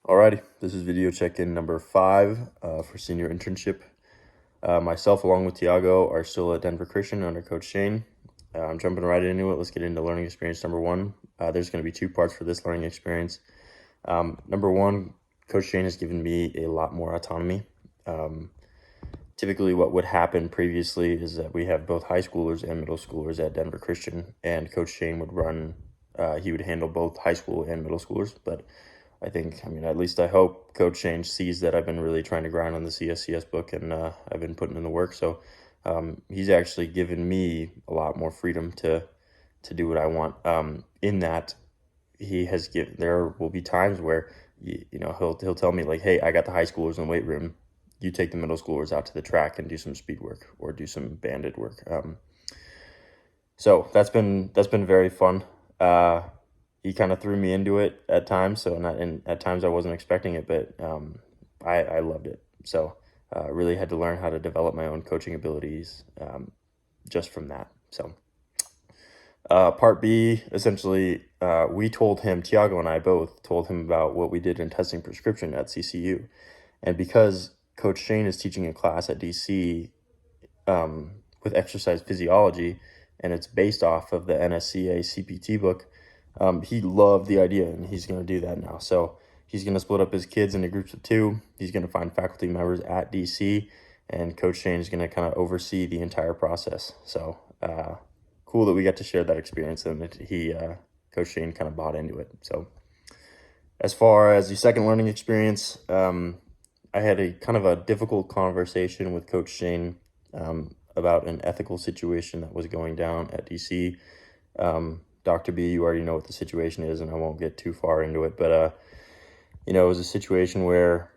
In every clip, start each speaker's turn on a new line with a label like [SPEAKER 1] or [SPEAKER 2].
[SPEAKER 1] Alrighty, this is video check-in number 5 for senior internship. Myself, along with Tiago, are still at Denver Christian under Coach Shane. I'm jumping right into it. Let's get into learning experience number 1. There's going to be 2 parts for this learning experience. Number 1, Coach Shane has given me a lot more autonomy. Typically, what would happen previously is that we have both high schoolers and middle schoolers at Denver Christian, and Coach Shane would he would handle both high school and middle schoolers, but at least I hope Coach Shane sees that I've been really trying to grind on the CSCS book, and I've been putting in the work. So he's actually given me a lot more freedom to do what I want. In that there will be times where he'll tell me like, hey, I got the high schoolers in the weight room. You take the middle schoolers out to the track and do some speed work or do some banded work. So that's been very fun. He kind of threw me into it at times, at times I wasn't expecting it, but I loved it. So really had to learn how to develop my own coaching abilities just from that. So part B, essentially, we told him, Tiago and I both told him about what we did in testing prescription at CCU. And because Coach Shane is teaching a class at DC with exercise physiology, and it's based off of the NSCA CPT book, he loved the idea, and he's going to do that now. So he's going to split up his kids into groups of 2. He's going to find faculty members at DC, and Coach Shane is going to kind of oversee the entire process. So cool that we got to share that experience, and that Coach Shane kind of bought into it. So as far as the second learning experience, I had a kind of a difficult conversation with Coach Shane about an ethical situation that was going down at DC. Dr. B, you already know what the situation is, and I won't get too far into it, but it was a situation where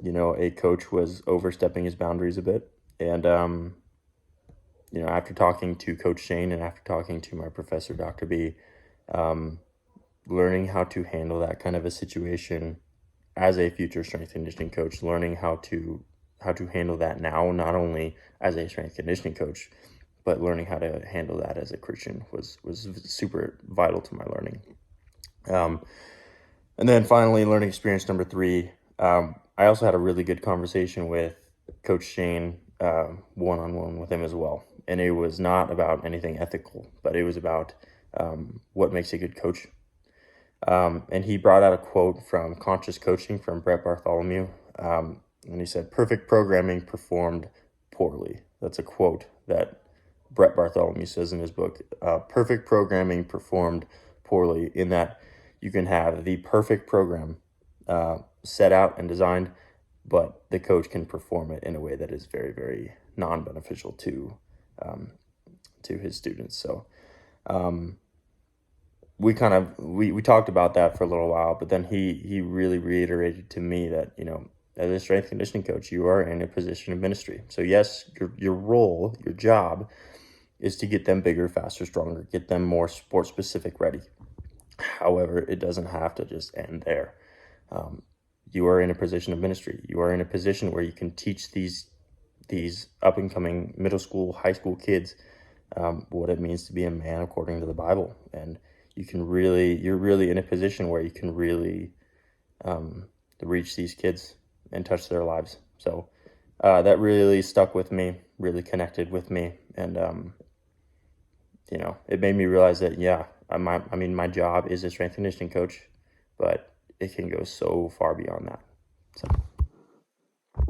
[SPEAKER 1] a coach was overstepping his boundaries a bit, and after talking to Coach Shane and after talking to my professor, Dr. B, learning how to handle that kind of a situation as a future strength conditioning coach, learning how to handle that now, not only as a strength conditioning coach, but learning how to handle that as a Christian was super vital to my learning. And then finally, learning experience number 3, I also had a really good conversation with Coach Shane, one-on-one with him as well. And it was not about anything ethical, but it was about what makes a good coach. And he brought out a quote from Conscious Coaching from Brett Bartholomew. And he said, "Perfect programming performed poorly." That's a quote that Brett Bartholomew says in his book. Perfect programming performed poorly, in that you can have the perfect program set out and designed, but the coach can perform it in a way that is very, very non-beneficial to his students. So we talked about that for a little while, but then he really reiterated to me that, as a strength conditioning coach, you are in a position of ministry. So yes, your role, your job is to get them bigger, faster, stronger, get them more sport specific ready. However, it doesn't have to just end there. You are in a position of ministry. You are in a position where you can teach these up and coming middle school, high school kids what it means to be a man according to the Bible. And you're really in a position where you can really reach these kids and touch their lives. So that really stuck with me, really connected with me. And, it made me realize that, my job is a strength conditioning coach, but it can go so far beyond that.